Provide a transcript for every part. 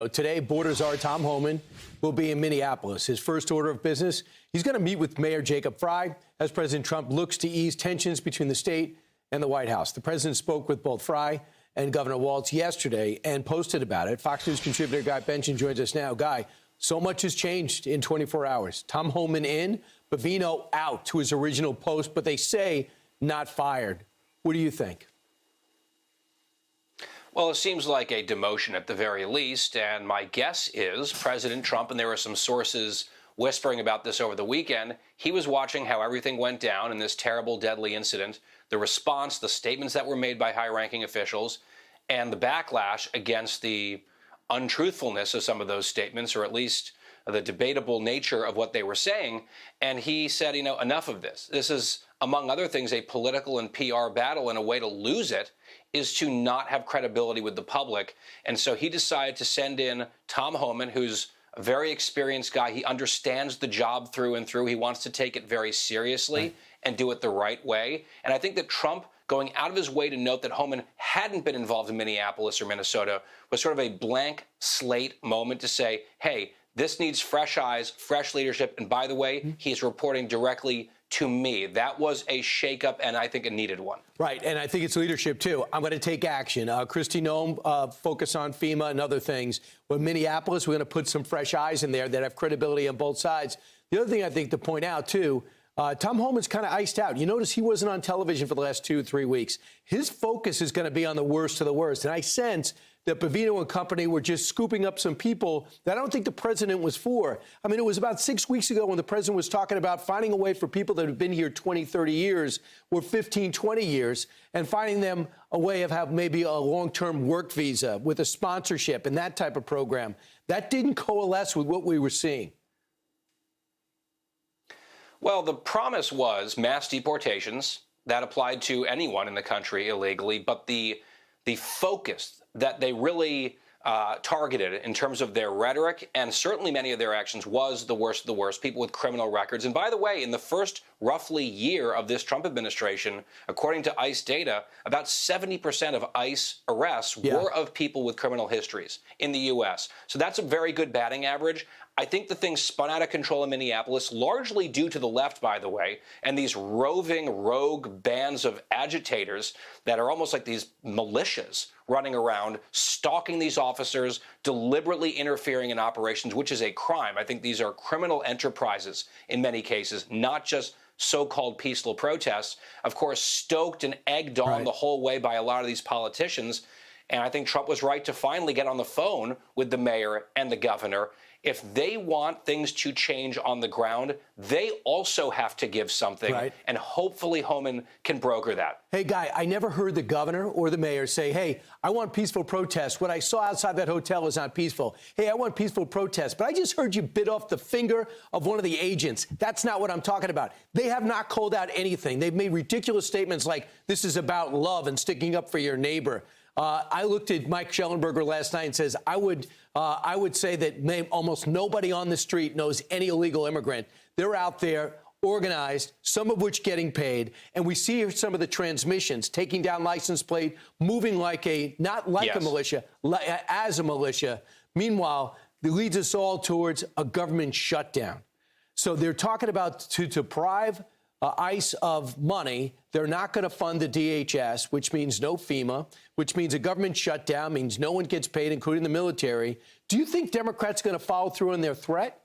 Today, border czar Tom Homan will be in Minneapolis. His first order of business, he's going to meet with Mayor Jacob Frey as President Trump looks to ease tensions between the state and the White House. The president spoke with both Frey and Governor Walz yesterday and posted about it. Fox News contributor Guy Benson joins us now. Guy, so much has changed in 24 hours. Tom Homan in, BOVINO out to his original post, but they say not fired. What do you think? Well, it seems like a demotion at the very least, and my guess is President Trump, and there were some sources whispering about this over the weekend, he was watching how everything went down in this terrible, deadly incident, the response, the statements that were made by high-ranking officials, and the backlash against the untruthfulness of some of those statements, or at least the debatable nature of what they were saying. And he said, you know, enough of this. This is, among other things, a political and PR battle, and a way to lose it is to not have credibility with the public. And so he decided to send in Tom Homan, who's a very experienced guy. He understands the job through and through. He wants to take it very seriously and do it the right way. And I think that Trump going out of his way to note that Homan hadn't been involved in Minneapolis or Minnesota was sort of a blank slate moment to say, hey, this needs fresh eyes, fresh leadership. And by the way, he's reporting directly to me. That was a shakeup, and I think a needed one. Right, and I think it's leadership, too. I'm going to take action. Kristi Noem, focus on FEMA and other things. With Minneapolis, we're going to put some fresh eyes in there that have credibility on both sides. The other thing I think to point out, too, Tom Homan's kind of iced out. You notice he wasn't on television for the last 2 or 3 weeks. His focus is going to be on the worst of the worst. And I sense that BOVINO and company were just scooping up some people that I don't think the president was for. I mean, it was about 6 weeks ago when the president was talking about finding a way for people that have been here 20, 30 years or 15, 20 years and finding them a way of have maybe a long-term work visa with a sponsorship and that type of program. That didn't coalesce with what we were seeing. Well, the promise was mass deportations. That applied to anyone in the country illegally, but the focus that they really targeted in terms of their rhetoric and certainly many of their actions was the worst of the worst, people with criminal records. And by the way, in the first roughly year of this Trump administration, according to ICE data, about 70% of ICE arrests were of people with criminal histories in the U.S. So that's a very good batting average. I think the thing spun out of control in Minneapolis, largely due to the left, by the way, and these roving, rogue bands of agitators that are almost like these militias running around, stalking these officers, deliberately interfering in operations, which is a crime. I think these are criminal enterprises in many cases, not just so-called peaceful protests, of course, stoked and egged on the whole way by a lot of these politicians. And I think Trump was right to finally get on the phone with the mayor and the governor. If they want things to change on the ground, they also have to give something, and hopefully Homan can broker that. Hey, Guy, I never heard the governor or the mayor say, hey, I want peaceful protests. What I saw outside that hotel is not peaceful. Hey, I want peaceful protests. But I just heard you bit off the finger of one of the agents. That's not what I'm talking about. They have not called out anything. They've made ridiculous statements like this is about love and sticking up for your neighbor. I looked at Mike Schellenberger last night and says, I would say that almost nobody on the street knows any illegal immigrant. They're out there organized, some of which getting paid. And we see some of the transmissions, taking down license plate, moving like not like a militia, as a militia. Meanwhile, it leads us all towards a government shutdown. So they're talking about to deprive ICE of money. They're not going to fund the DHS, which means no FEMA, which means a government shutdown, means no one gets paid, including the military. Do you think Democrats are going to follow through on their threat?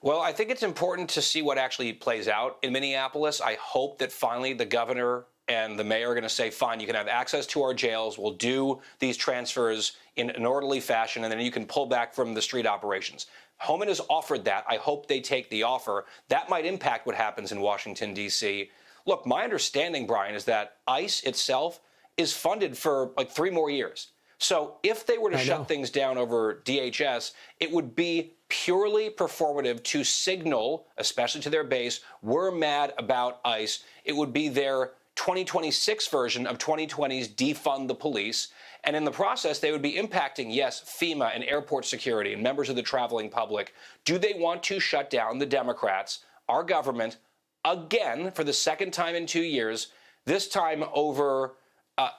Well, I think it's important to see what actually plays out in Minneapolis. I hope that finally the governor and the mayor are going to say, fine, you can have access to our jails. We'll do these transfers in an orderly fashion, and then you can pull back from the street operations. Homan has offered that. I hope they take the offer. That might impact what happens in Washington, D.C. Look, my understanding, Brian, is that ICE itself is funded for like 3 more years. So if they were to shut things down over DHS, it would be purely performative to signal, especially to their base, we're mad about ICE. It would be their 2026 version of 2020's defund the police. And in the process, they would be impacting, yes, FEMA and airport security and members of the traveling public. Do they want to shut down the Democrats, our government, again for the second time in 2 years, this time over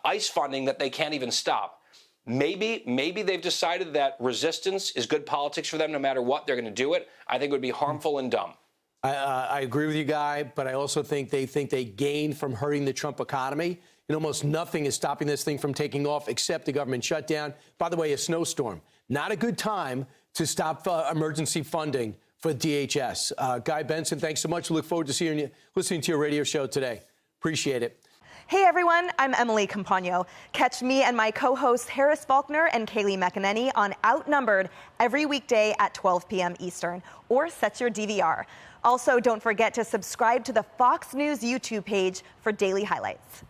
ICE funding that they can't even stop? Maybe they've decided that resistance is good politics for them no matter what. They're going to do it. I think it would be harmful and dumb. I agree with you, Guy, but I also think they gain from hurting the Trump economy. And almost nothing is stopping this thing from taking off except the government shutdown. By the way, a snowstorm. Not a good time to stop emergency funding for DHS. Guy Benson, thanks so much. We look forward to listening to your radio show today. Appreciate it. Hey everyone, I'm Emily Campagno. Catch me and my co-hosts Harris Faulkner and Kaylee McEnany on Outnumbered every weekday at 12 p.m. Eastern, or set your DVR. Also, don't forget to subscribe to the Fox News YouTube page for daily highlights.